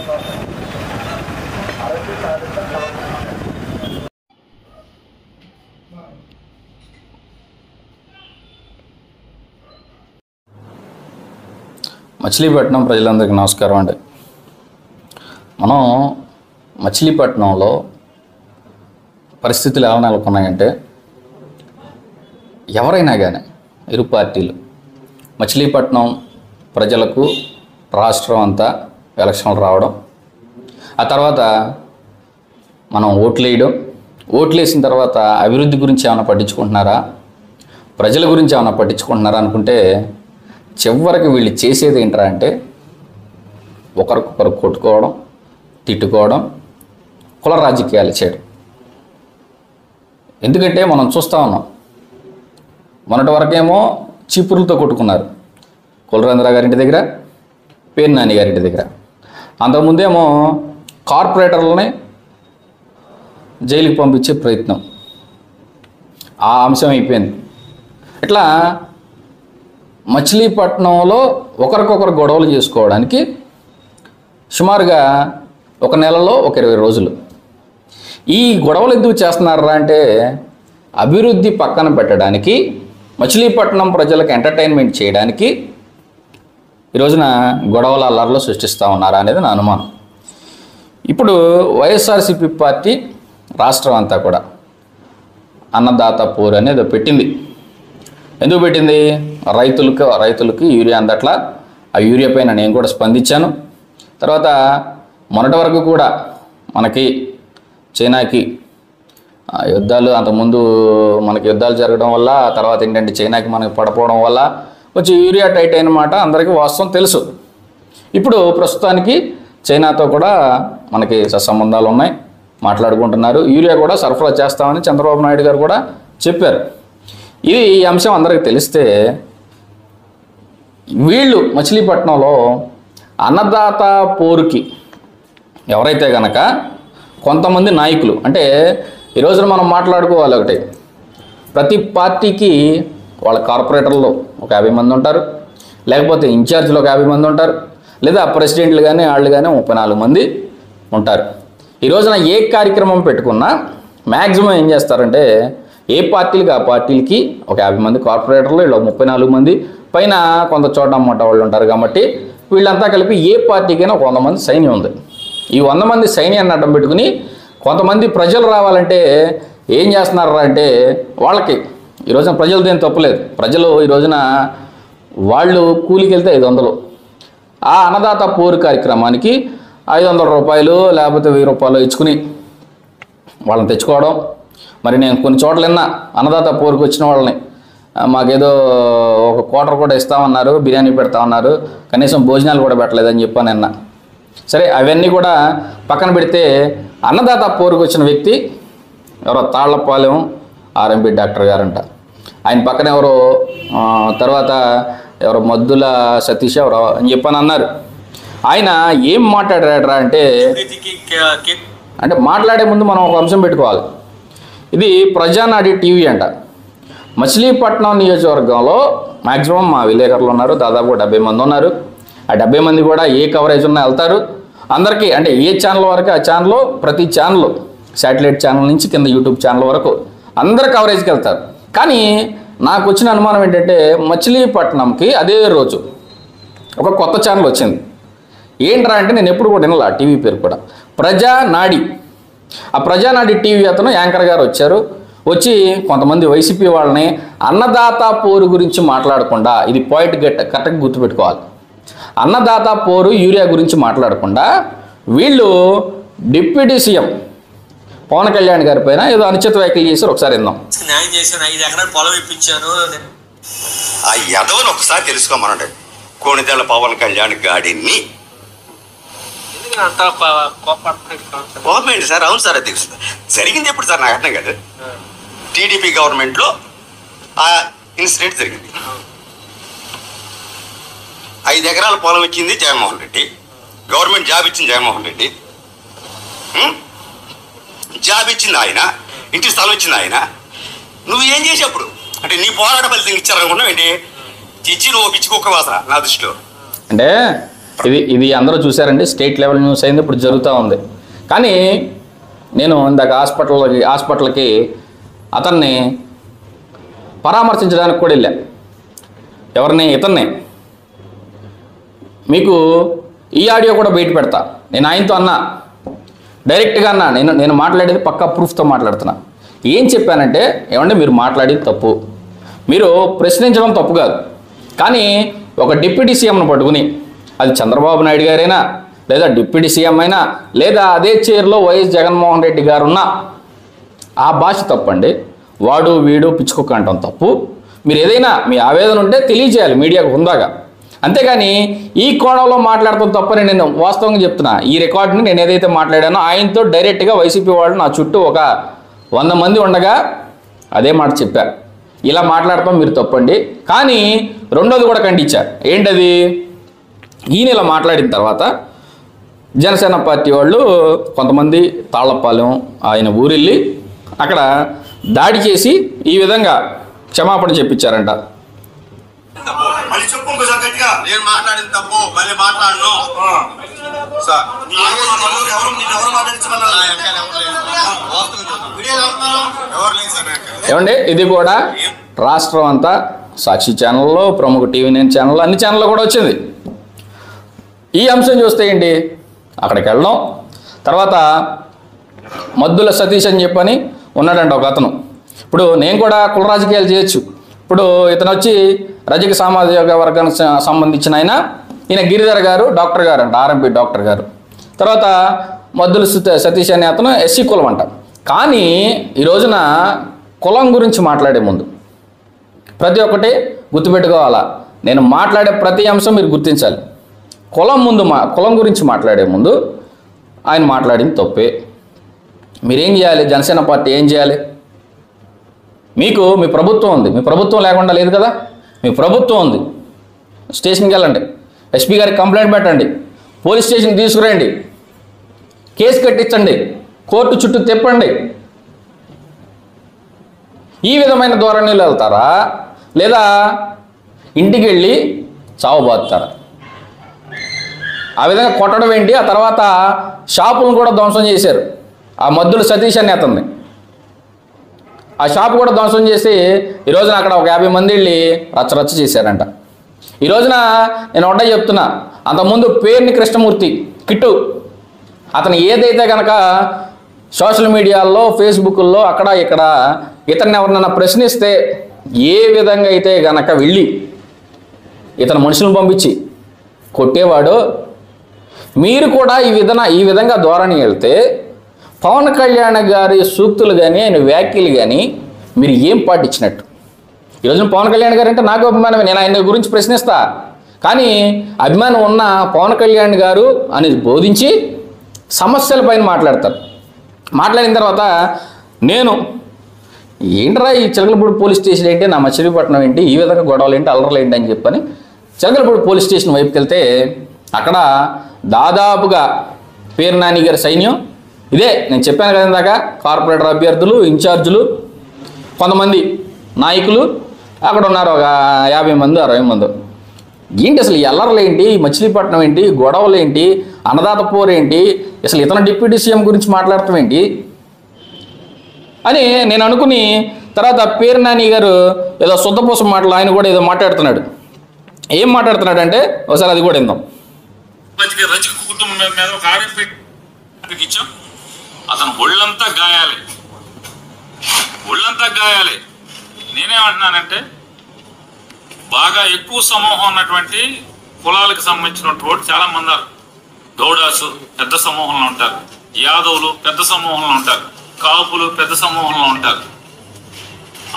మచిలీపట్నం ప్రజలందరికీ నమస్కారం అండి. మనం మచిలీపట్నంలో పరిస్థితులు ఎలా నెలకొన్నాయంటే, ఎవరైనా కానీ ఇరు పార్టీలు మచిలీపట్నం ప్రజలకు రాష్ట్రం అంతా ఎలక్షన్లు రావడం, ఆ తర్వాత మనం ఓట్లు వేసిన తర్వాత అభివృద్ధి గురించి ఏమైనా పట్టించుకుంటున్నారా, ప్రజల గురించి ఏమైనా పట్టించుకుంటున్నారా అనుకుంటే చివరికి వీళ్ళు చేసేది ఏంట్రా అంటే ఒకరికొకరు కొట్టుకోవడం, తిట్టుకోవడం, కుల రాజకీయాలు చేయడం. ఎందుకంటే మనం చూస్తూ ఉన్నాం, మొన్నటి వరకేమో చీపురులతో కొట్టుకున్నారు కులరేంద్ర గారింటి దగ్గర, పేరు నాని గారింటి దగ్గర. అంతకుముందేమో కార్పొరేటర్లని జైలుకి పంపించే ప్రయత్నం, ఆ అంశం అయిపోయింది. ఇట్లా మచిలీపట్నంలో ఒకరికొకరు గొడవలు చేసుకోవడానికి సుమారుగా ఒక నెలలో ఒక 20 రోజులు. ఈ గొడవలు ఎందుకు చేస్తున్నారా అంటే అభివృద్ధి పక్కన పెట్టడానికి, మచిలీపట్నం ప్రజలకు ఎంటర్టైన్మెంట్ చేయడానికి ఈ రోజున గొడవల అల్లర్లు సృష్టిస్తూ ఉన్నారా అనేది నా అనుమానం. ఇప్పుడు వైఎస్ఆర్సీపీ పార్టీ రాష్ట్రం అంతా కూడా అన్నదాత పోరు అనేది పెట్టింది. ఎందుకు పెట్టింది? రైతులకి యూరియా అందట్లా. ఆ యూరియా పైన నేను కూడా స్పందించాను. తర్వాత మొన్నటి వరకు కూడా మనకి చైనాకి యుద్ధాలు, అంతకుముందు మనకి యుద్ధాలు జరగడం వల్ల, తర్వాత ఏంటంటే చైనాకి మనకి పడిపోవడం వల్ల కొంచెం యూరియా టైట్ అయినమాట అందరికీ వాస్తవం తెలుసు. ఇప్పుడు ప్రస్తుతానికి చైనాతో కూడా మనకి సత్సంబంధాలు ఉన్నాయి, మాట్లాడుకుంటున్నారు. యూరియా కూడా సరఫరా చేస్తామని చంద్రబాబు నాయుడు గారు కూడా చెప్పారు. ఈ అంశం అందరికీ తెలిస్తే వీళ్ళు మచిలీపట్నంలో అన్నదాత పోరుకి ఎవరైతే కనుక కొంతమంది నాయకులు, అంటే ఈరోజున మనం మాట్లాడుకోవాలి ఒకటి, ప్రతి పార్టీకి వాళ్ళ కార్పొరేటర్లు ఒక 50 మంది ఉంటారు, లేకపోతే ఇన్ఛార్జ్లు ఒక 50 మంది ఉంటారు, లేదా ప్రెసిడెంట్లు కానీ వాళ్ళు కానీ 34 మంది ఉంటారు. ఈ రోజున ఏ కార్యక్రమం పెట్టుకున్నా మ్యాక్సిమం ఏం చేస్తారంటే ఏ పార్టీలకి ఆ పార్టీలకి ఒక 50 మంది కార్పొరేటర్లు, వీళ్ళు 34 మంది, పైన కొంత చోట అమ్మట వాళ్ళు ఉంటారు. కాబట్టి వీళ్ళంతా కలిపి ఏ పార్టీకైనా ఒక 100 మంది సైన్యం ఉంది. ఈ 100 మంది సైన్యాన్ని అడ్డం పెట్టుకుని కొంతమంది ప్రజలు రావాలంటే ఏం చేస్తున్నారా అంటే వాళ్ళకి ఈ రోజున ప్రజలతో ఏం తప్పులేదు. ప్రజలు ఈ రోజున వాళ్ళు కూలికి వెళ్తే 500, ఆ అన్నదాత పోరు కార్యక్రమానికి 500 రూపాయలు లేకపోతే 1000 రూపాయలు ఇచ్చుకుని వాళ్ళని తెచ్చుకోవడం. మరి నేను కొన్ని చోట్ల విన్నా, అన్నదాత పోరుకు వచ్చిన వాళ్ళని మాకేదో ఒక క్వార్టర్ కూడా ఇస్తామన్నారు, బిర్యానీ పెడతామన్నారు, కనీసం భోజనాలు కూడా పెట్టలేదని చెప్పాను నిన్న. సరే, అవన్నీ కూడా పక్కన పెడితే అన్నదాత పోరుకు వచ్చిన వ్యక్తి ఎవరో తాళ్లపాలెం ఆర్ఎంపీ డాక్టర్ గారంట. ఆయన పక్కన ఎవరో తర్వాత ఎవరో మద్దుల సతీష్ ఎవరో అని చెప్పని అన్నారు. ఆయన ఏం మాట్లాడారా అంటే మాట్లాడే ముందు మనం ఒక అంశం పెట్టుకోవాలి. ఇది ప్రజానాడి టీవీ అంట. మచిలీపట్నం నియోజకవర్గంలో మ్యాక్సిమం మా విలేకరులు ఉన్నారు, దాదాపు 70 మంది ఉన్నారు. ఆ 70 మంది కూడా ఏ కవరేజ్ ఉన్నా వెళ్తారు. అందరికీ అంటే ఏ ఛానల్ వరకు ఆ ఛానల్లో, ప్రతి ఛానల్ శాటిలైట్ ఛానల్ నుంచి కింద యూట్యూబ్ ఛానల్ వరకు అందరు కవరేజ్కి వెళ్తారు. కానీ నాకు వచ్చిన అనుమానం ఏంటంటే మచిలీపట్నంకి అదే రోజు ఒక కొత్త ఛానల్ వచ్చింది. ఏంట్రా అంటే నేను ఎప్పుడు కూడా వినలా టీవీ పేరు కూడా, ప్రజానాడి. ఆ ప్రజానాడి టీవీ అతను యాంకర్ గారు వచ్చారు. వచ్చి కొంతమంది వైసీపీ వాళ్ళని అన్నదాత పోరు గురించి మాట్లాడకుండా, ఇది పాయింట్ కరెక్ట్గా గుర్తుపెట్టుకోవాలి, అన్నదాత పోరు యూరియా గురించి మాట్లాడకుండా వీళ్ళు డిప్యూటీ సీఎం పవన్ కళ్యాణ్ గారి పైన ఏదో అనుచిత వ్యాఖ్యలు చేశారు. ఒకసారి విందాం. న్యాయం చేశాను, 5 ఎకరాలు పొలం ఇప్పించాను. ఆ యదవని ఒకసారి తెలుసుకోమనండి. కోణిదెల పవన్ కళ్యాణ్ గాడిని కోపమేంటి సార్? అవును సార్, అది జరిగింది ఎప్పుడు సార్? నాకు అర్థం కాదు. టీడీపీ గవర్నమెంట్లో ఆ ఇన్సిడెంట్ జరిగింది. 5 ఎకరాల పొలం ఇచ్చింది జగన్మోహన్ రెడ్డి, గవర్నమెంట్ జాబ్ ఇచ్చింది జగన్మోహన్ రెడ్డి, జాబ్ ఇచ్చింది ఆయన, ఇంటి స్థలం ఇచ్చింది ఆయన. నువ్వు ఏం చేసేప్పుడు అంటే నీ పోరాట ఫలితం ఇచ్చారనుకున్నావు ఏంటి? ఇచ్చి నువ్వు పిచ్చుకోక వాసన నా దృష్టిలో. అంటే ఇది అందరూ చూశారండి. స్టేట్ లెవెల్ న్యూస్ అయింది, ఇప్పుడు జరుగుతూ ఉంది. కానీ నేను ఇందాక హాస్పిటల్కి అతన్ని పరామర్శించడానికి కూడా వెళ్ళా. ఎవరిని? ఇతన్నే. మీకు ఈ ఆడియో కూడా బయట పెడతా. నేను ఆయనతో అన్నా, డైరెక్ట్గా అన్నా, నేను మాట్లాడేది పక్కా ప్రూఫ్తో మాట్లాడుతున్నా. ఏం చెప్పానంటే, ఏమంటే మీరు మాట్లాడేది తప్పు, మీరు ప్రశ్నించడం తప్పు కాదు, కానీ ఒక డిప్యూటీ సీఎంను పట్టుకుని, అది చంద్రబాబు నాయుడు గారైనా, లేదా డిప్యూటీ సీఎం అయినా, లేదా అదే చైర్లో వైఎస్ జగన్మోహన్ రెడ్డి గారు ఉన్నా, ఆ భాష తప్పండి. వాడు వీడు పిచ్చుకుక్క అంటాం తప్పు. మీరు ఏదైనా మీ ఆవేదన ఉంటే తెలియజేయాలి మీడియాకు ఉందాగా. అంతేగాని ఈ కోణంలో మాట్లాడతాం తప్పని నేను వాస్తవంగా చెప్తున్నా. ఈ రికార్డుని నేను ఏదైతే మాట్లాడానో ఆయనతో డైరెక్ట్గా వైసీపీ వాళ్ళు నా చుట్టూ ఒక 100 మంది ఉండగా అదే మాట చెప్పా. ఇలా మాట్లాడతాం మీరు తప్పండి. కానీ రెండోది కూడా ఖండించారు. ఏంటది? ఈయన ఇలా మాట్లాడిన తర్వాత జనసేన పార్టీ వాళ్ళు కొంతమంది తాళ్లపాలెం ఆయన ఊరెళ్ళి అక్కడ దాడి చేసి ఈ విధంగా క్షమాపణ చెప్పించారంట. మళ్ళీ చెప్పు ఇంకోసారి గట్టిగా. నేను మాట్లాడిన తప్పు మళ్ళీ మాట్లాడను సార్. ఎవరు మాట్లాడించమన్నారు? ఏమండి, ఇది కూడా రాష్ట్రం అంతా సాక్షి ఛానల్లో, ప్రముఖ TV9 ఛానల్లో, అన్ని ఛానల్లో కూడా వచ్చింది. ఈ అంశం చూస్తే ఏంటి, అక్కడికి వెళ్ళడం, తర్వాత మద్దుల సతీష్ అని చెప్పని ఉన్నాడంట ఒక అతను. ఇప్పుడు నేను కూడా కుల రాజకీయాలు చేయొచ్చు. ఇప్పుడు ఇతను వచ్చి రజక సామాజిక వర్గానికి సంబంధించిన ఈయన గిరిధర్ గారు డాక్టర్ గారు అంట, RMP డాక్టర్ గారు. తర్వాత మద్దుల సతీష్ అనే అతను SC కులం అంట. కానీ ఈ రోజున కులం గురించి మాట్లాడే ముందు ప్రతి ఒక్కటి గుర్తుపెట్టుకోవాలా. నేను మాట్లాడే ప్రతి అంశం మీరు గుర్తించాలి. కులం గురించి మాట్లాడే ముందు ఆయన మాట్లాడింది తప్పే. మీరేం చేయాలి? జనసేన పార్టీ ఏం చేయాలి? మీకు మీ ప్రభుత్వం ఉంది. మీ ప్రభుత్వం లేకుండా లేదు కదా. మీ ప్రభుత్వం ఉంది. స్టేషన్కి వెళ్ళండి, SP గారికి కంప్లైంట్ పెట్టండి, పోలీస్ స్టేషన్కి తీసుకురండి, కేసు కట్టించండి, కోర్టు చుట్టూ తిప్పండి. ఈ విధమైన ధోరణిలో వెళ్తారా, లేదా ఇంటికి వెళ్ళి చావబాదుతారా? ఆ విధంగా కొట్టడం ఏంటి? ఆ తర్వాత షాపులను కూడా ధ్వంసం చేశారు. ఆ మద్దుల సతీష్ అని అతన్ని ఆ షాపు కూడా ధ్వంసం చేసి ఈ రోజున అక్కడ ఒక 50 మంది వెళ్ళి రచ్చరచ్చ చేశారంట. ఈ రోజున నేను ఒకటే చెప్తున్నా, అంతకుముందు పేర్ని కృష్ణమూర్తి కిట్టు అతను ఏదైతే కనుక సోషల్ మీడియాల్లో, ఫేస్బుక్లో అక్కడ ఇక్కడ ఇతన్ని ఎవరినైనా ప్రశ్నిస్తే ఏ విధంగా అయితే గనక వెళ్ళి ఇతను మనుషులను పంపించి కొట్టేవాడు, మీరు కూడా ఈ విధంగా ధోరణి వెళ్తే పవన్ కళ్యాణ్ గారి సూక్తులు కానీ ఆయన వ్యాఖ్యలు కానీ మీరు ఏం పాటించినట్టు? ఈరోజు పవన్ కళ్యాణ్ గారు అంటే నాకు అభిమానమే, నేను ఆయన గురించి ప్రశ్నిస్తా. కానీ అభిమానం ఉన్న పవన్ కళ్యాణ్ గారు అని బోధించి సమస్యలపైన మాట్లాడతారు. మాట్లాడిన తర్వాత నేను ఏంట్రా ఈ చిలకలపూడి పోలీస్ స్టేషన్ ఏంటి, నా మచిలీపట్నం ఏంటి, ఈ విధంగా గొడవలు ఏంటి, అల్లర్లు ఏంటి అని చెప్పని చిలకలపూడి పోలీస్ స్టేషన్ వైపుకి వెళ్తే అక్కడ దాదాపుగా పేరు నాని గారి సైన్యం, ఇదే నేను చెప్పాను కదా ఇందాక, కార్పొరేటర్ అభ్యర్థులు, ఇన్ఛార్జీలు, కొంతమంది నాయకులు అక్కడ ఉన్నారు, ఒక 50 మంది 60 మంది. ఏంటి అసలు ఈ అల్లర్లు ఏంటి, మచిలీపట్నం ఏంటి, గొడవలు ఏంటి, అన్నదాత పోరు ఏంటి, అసలు ఇతను డిప్యూటీ సీఎం గురించి మాట్లాడటం ఏంటి అని నేను అనుకుని, తర్వాత పేరు నాని గారు ఏదో శుద్ధపూసం మాటలు ఆయన కూడా ఏదో మాట్లాడుతున్నాడు. ఏం మాట్లాడుతున్నాడు అంటే ఒకసారి అది కూడా విందాం. రజక కుటుంబం మీద ఒక RMP ఇచ్చాం. అతను ఒళ్ళంతా గాయాలే. నేనేమంటున్నానంటే, బాగా ఎక్కువ సమూహం ఉన్నటువంటి కులాలకు సంబంధించినటువంటి చాలా మంది ఉన్నారు. గౌడాసు పెద్ద సమూహంలో ఉంటారు, యాదవులు పెద్ద సమూహంలో ఉంటారు, కాపులు పెద్ద సమూహంలో ఉంటారు.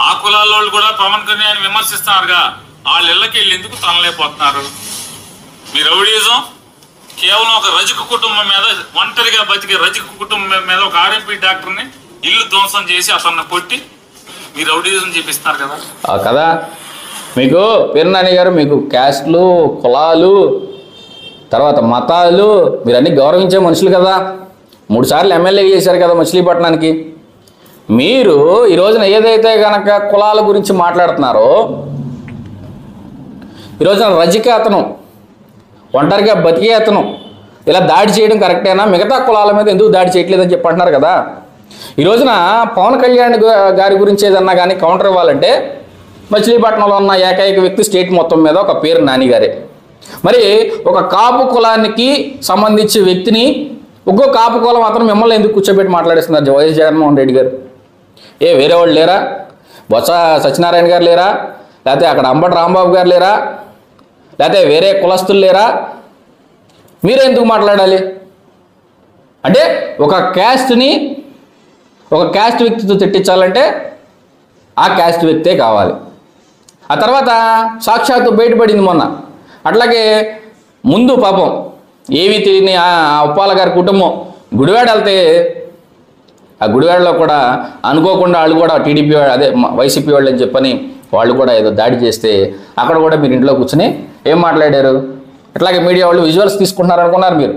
ఆ కులాల వాళ్ళు కూడా పవన్ కళ్యాణ్ విమర్శిస్తున్నారుగా, వాళ్ళ ఇళ్ళకి వెళ్ళి ఎందుకు తనలేకపోతున్నారు? మీ రౌడీజం కేవలం ఒక రజక కుటుంబం మీద, ఒంటరిగా బతికే రజక కుటుంబం మీద ఒక RMP డాక్టర్ని ఇల్లు ధ్వంసం చేసి అతన్ని కొట్టి మీ రౌడీజం చేపిస్తున్నారు కదా. మీకు పేరు నాని గారు, మీకు క్యాస్ట్లు, కులాలు, తర్వాత మతాలు, మీరు అన్ని గౌరవించే మనుషులు కదా. 3 సార్లు ఎమ్మెల్యే చేశారు కదా మచిలీపట్నానికి. మీరు ఈ రోజున ఏదైతే కనుక కులాల గురించి మాట్లాడుతున్నారో, ఈ రోజున రజిక అతను ఒంటరిగా బతికే అతను ఇలా దాడి చేయడం కరెక్టేనా? మిగతా కులాల మీద ఎందుకు దాడి చేయట్లేదని చెప్పి అంటున్నారు కదా. ఈ రోజున పవన్ కళ్యాణ్ గారి గురించి ఏదన్నా కానీ కౌంటర్ ఇవ్వాలంటే మచిలీపట్నంలో ఉన్న ఏకైక వ్యక్తి స్టేట్ మొత్తం మీద ఒక పేరు నాని గారే. మరి ఒక కాపు కులానికి సంబంధించిన వ్యక్తిని ఒక్కో కాపు కులం అతను మిమ్మల్ని ఎందుకు కూర్చోబెట్టి మాట్లాడేస్తున్నారు వైఎస్ జగన్మోహన్ రెడ్డి గారు? వేరే వాళ్ళు లేరా? బొత్స సత్యనారాయణ గారు లేరా? లేకపోతే అక్కడ అంబటి రాంబాబు గారు లేరా? లేకపోతే వేరే కులస్తులు లేరా? మీరే ఎందుకు మాట్లాడాలి? అంటే ఒక క్యాస్ట్ వ్యక్తితో తిట్టించాలంటే ఆ క్యాస్ట్ వ్యక్తే కావాలి. ఆ తర్వాత సాక్షాత్తు బయటపడింది మొన్న. అట్లాగే ముందు పాపం ఏవి తిని ఆ ఉప్పాల గారి కుటుంబం గుడివాడ వెళ్తే ఆ గుడివాడలో కూడా అనుకోకుండా వాళ్ళు కూడా టీడీపీ అదే వైసీపీ వాళ్ళు అని చెప్పని వాళ్ళు కూడా ఏదో దాడి చేస్తే అక్కడ కూడా మీరు ఇంట్లో కూర్చొని ఏం మాట్లాడారు? అట్లాగే మీడియా వాళ్ళు విజువల్స్ తీసుకుంటున్నారు అనుకున్నారు మీరు.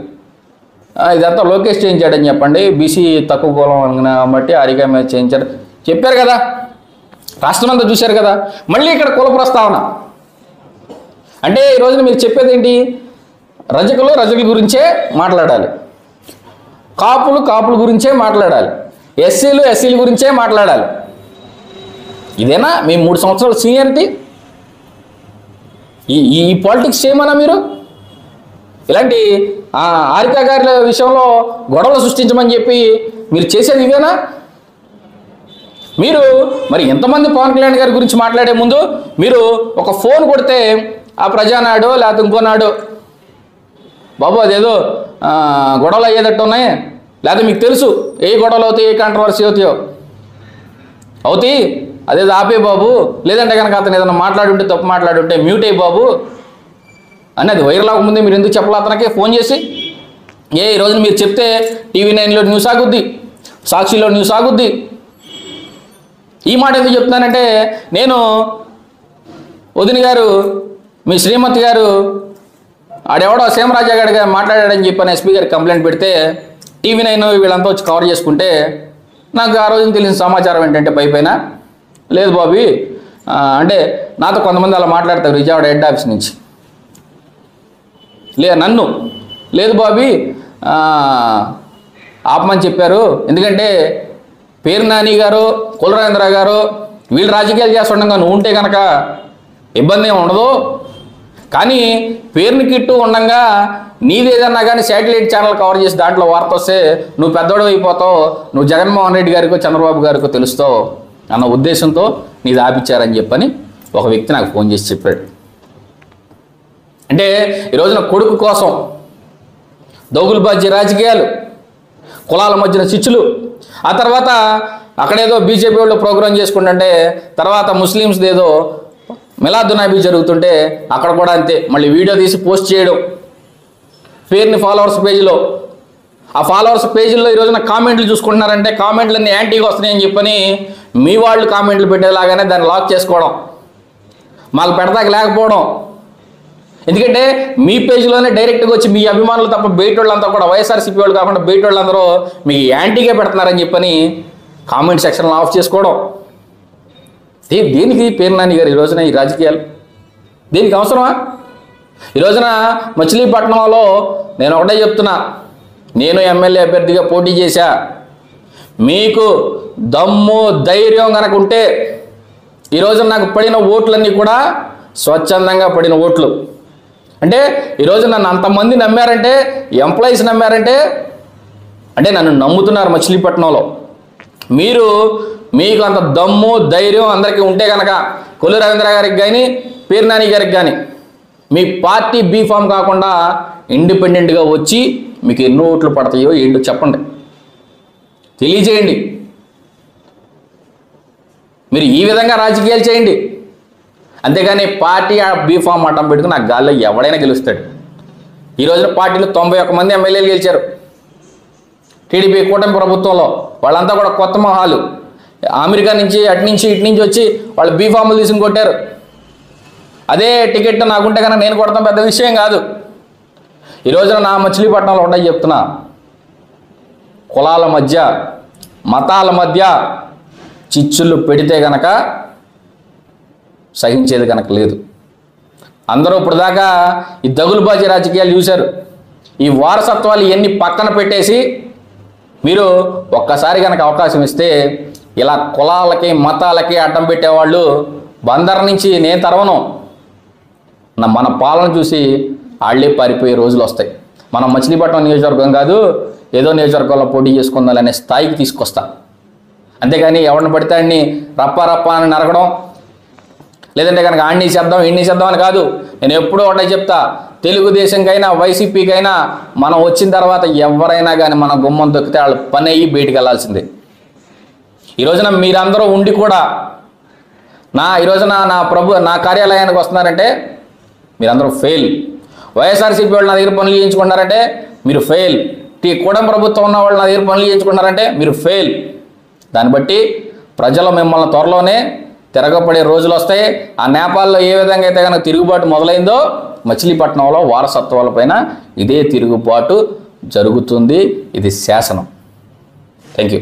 ఇదంతా లోకేష్ చేయించాడని చెప్పండి, బీసీ తక్కువ కులం బట్టి ఆరిగా మీద చేయించాడు చెప్పారు కదా, రాష్ట్రం అంతా చూశారు కదా. మళ్ళీ ఇక్కడ కుల ప్రస్తావన అంటే ఈ రోజున మీరు చెప్పేది ఏంటి? రజకుల గురించే మాట్లాడాలి, కాపుల గురించే మాట్లాడాలి, ఎస్సీల గురించే మాట్లాడాలి. ఇదేనా మీ 3 సంవత్సరాల సీనియారిటీ? ఈ పాలిటిక్స్ చేయమన్నా మీరు? ఇలాంటి ఆరికా గారి విషయంలో గొడవలు సృష్టించమని చెప్పి మీరు చేసేది ఇవేనా? మీరు మరి ఎంతమంది పవన్ కళ్యాణ్ గారి గురించి మాట్లాడే ముందు మీరు ఒక ఫోన్ కొడితే ఆ ప్రజానాడు లేకపోతే ఇంకోనాడు బాబు అదేదో గొడవలు అయ్యేటట్టు ఉన్నాయి, లేకపోతే మీకు తెలుసు ఏ గొడవలు అవుతాయి, ఏ కాంట్రవర్సీ అవుతాయి అదేదో ఆపే బాబు, లేదంటే కనుక అతను ఏదైనా మాట్లాడుంటే తప్పు మాట్లాడుంటే మ్యూట్ అయ్యి బాబు అని అది వైరల్ అవ్వకముందే మీరు ఎందుకు చెప్పాలి అతనికే ఫోన్ చేసి? ఈ రోజున మీరు చెప్తే TV9లో న్యూస్ ఆగుద్ది, సాక్షిలో న్యూస్ ఆగుద్ది. ఈ మాట ఎందుకు చెప్తున్నానంటే నేను వదిన గారు మీ శ్రీమతి గారు ఆడెవడో సీమరాజా గారిగా మాట్లాడాడని చెప్పని ఎస్పీ గారికి కంప్లైంట్ పెడితే TV9 వీళ్ళంతా వచ్చి కవర్ చేసుకుంటే నాకు ఆ రోజున తెలిసిన సమాచారం ఏంటంటే పైన లేదు బాబీ అంటే నాతో కొంతమంది అలా మాట్లాడతారు విజయవాడ హెడ్ ఆఫీస్ నుంచి, నన్ను లేదు బాబీ ఆపమని చెప్పారు, ఎందుకంటే పేరు నాని గారు కులరాజేంద్ర గారు వీళ్ళు రాజకీయాలు చేస్తుండగా నువ్వు ఉంటే కనుక ఇబ్బంది ఏమి ఉండదు, కానీ పేరుని కిట్టు ఉండగా నీదేదన్నా కానీ శాటిలైట్ ఛానల్ కవర్ చేసి దాంట్లో వార్త వస్తే నువ్వు పెద్దోడు అయిపోతావు, నువ్వు జగన్మోహన్ రెడ్డి గారికో చంద్రబాబు గారికో తెలుస్తావు అన్న ఉద్దేశంతో నీది ఆపిచ్చారని చెప్పని ఒక వ్యక్తి నాకు ఫోన్ చేసి చెప్పాడు. అంటే ఈరోజున కొడుకు కోసం దౌగులుబాజీ రాజకీయాలు, కులాల మధ్యన చిచ్చులు, ఆ తర్వాత అక్కడేదో బీజేపీ వాళ్ళు ప్రోగ్రాం చేసుకుంటుంటే తర్వాత ముస్లిమ్స్ ఏదో మిలాదునబీ జరుగుతుంటే అక్కడ కూడా అంతే మళ్ళీ వీడియో తీసి పోస్ట్ చేయడం పేరుని ఫాలోవర్స్ పేజీలో. ఆ ఫాలోవర్స్ పేజీల్లో ఈరోజున కామెంట్లు చూసుకుంటున్నారంటే కామెంట్లన్నీ యాంటీగా వస్తున్నాయని చెప్పని మీ వాళ్ళు కామెంట్లు పెట్టేలాగానే దాన్ని లాక్ చేసుకోవడం, మాకు పెడతాక లేకపోవడం. ఎందుకంటే మీ పేజీలోనే డైరెక్ట్గా వచ్చి మీ అభిమానులు తప్ప బయట వాళ్ళంతా కూడా వైఎస్ఆర్సీపీ వాళ్ళు కాకుండా బయట వాళ్ళందరూ మీకు యాంటీగా పెడుతున్నారని చెప్పని కామెంట్ సెక్షన్లో ఆఫ్ చేసుకోవడం. దేనికి పేరు నాని గారు ఈ రోజున ఈ రాజకీయాలు దీనికి అవసరమా? ఈ రోజున మచిలీపట్నంలో నేను ఒకటే చెప్తున్నా, నేను ఎమ్మెల్యే అభ్యర్థిగా పోటీ చేశా, మీకు దమ్ము ధైర్యం కనుక ఉంటే ఈ రోజున నాకు పడిన ఓట్లన్నీ కూడా స్వచ్ఛందంగా పడిన ఓట్లు. అంటే ఈరోజు నన్ను అంతమంది నమ్మారంటే, ఎంప్లాయీస్ నమ్మారంటే అంటే నన్ను నమ్ముతున్నారు మచిలీపట్నంలో. మీకు అంత దమ్ము ధైర్యం అందరికీ ఉంటే కనుక కొల్లు రవీంద్ర గారికి కానీ పేరు నాని గారికి కానీ మీ పార్టీ బీఫామ్ కాకుండా ఇండిపెండెంట్గా వచ్చి మీకు ఎన్ని ఓట్లు పడతాయో ఏంటో చెప్పండి, తెలియజేయండి. మీరు ఈ విధంగా రాజకీయాలు చేయండి, అంతేగాని పార్టీ ఆ బీఫామ్ అడ్డం పెట్టుకుని నాకు గాల్లో ఎవడైనా గెలుస్తాడు. ఈ రోజున పార్టీలో 91 మంది ఎమ్మెల్యేలు గెలిచారు టీడీపీ కూటమి ప్రభుత్వంలో. వాళ్ళంతా కూడా కొత్త మొహాలు, అమెరికా నుంచి అటు నుంచి ఇటు నుంచి వచ్చి వాళ్ళు బీఫామ్లు తీసుకుని కొట్టారు. అదే టికెట్ నాకుంటే కనుక నేను కొడతాం, పెద్ద విషయం కాదు. ఈ రోజున నా మచిలీపట్నంలో ఉంటాయి చెప్తున్నా, కులాల మధ్య మతాల మధ్య చిచ్చులు పెడితే కనుక సహించేది కనుక లేదు. అందరూ ఇప్పుడు దాకా ఈ దగులుబాజీ రాజకీయాలు చూశారు. ఈ వారసత్వాలు ఇవన్నీ పక్కన పెట్టేసి మీరు ఒక్కసారి కనుక అవకాశం ఇస్తే ఇలా కులాలకి మతాలకి అడ్డం పెట్టేవాళ్ళు బందర్ నుంచి నేను తరవను, మన పాలన చూసి వాళ్ళే పారిపోయే రోజులు వస్తాయి. మనం మచిలీపట్నం నియోజకవర్గం కాదు, ఏదో నియోజకవర్గంలో పోటీ చేసుకుందాలనే స్థాయికి తీసుకొస్తా. అంతేగాని ఎవరిని పడితే ఆడిని రప్ప అని నరకడం, లేదంటే కనుక ఆడిని చేద్దాం ఇన్ని చేద్దాం అని కాదు. నేను ఎప్పుడూ ఒకటే చెప్తా, తెలుగుదేశంకైనా వైసీపీకైనా మనం వచ్చిన తర్వాత ఎవరైనా కానీ మన గుమ్మం దొక్కితే వాళ్ళు పని అయ్యి బయటికి వెళ్ళాల్సిందే. ఈ రోజున మీరందరూ ఉండి కూడా ఈ రోజున నా కార్యాలయానికి వస్తున్నారంటే మీరందరూ ఫెయిల్. వైఎస్ఆర్సీపీ వాళ్ళు నా దగ్గర పనులు చేయించుకున్నారంటే మీరు ఫెయిల్. కూటమి ప్రభుత్వం ఉన్న వాళ్ళు నా దగ్గర పనులు చేయించుకున్నారంటే మీరు ఫెయిల్. దాన్ని బట్టి ప్రజలు మిమ్మల్ని త్వరలోనే తిరగబడే రోజులు వస్తాయి. ఆ నేపాల్లో ఏ విధంగా అయితే కనుక తిరుగుబాటు మొదలైందో మచిలీపట్నంలో వారసత్వాలపైన ఇదే తిరుగుబాటు జరుగుతుంది. ఇది శాసనం. Thank you.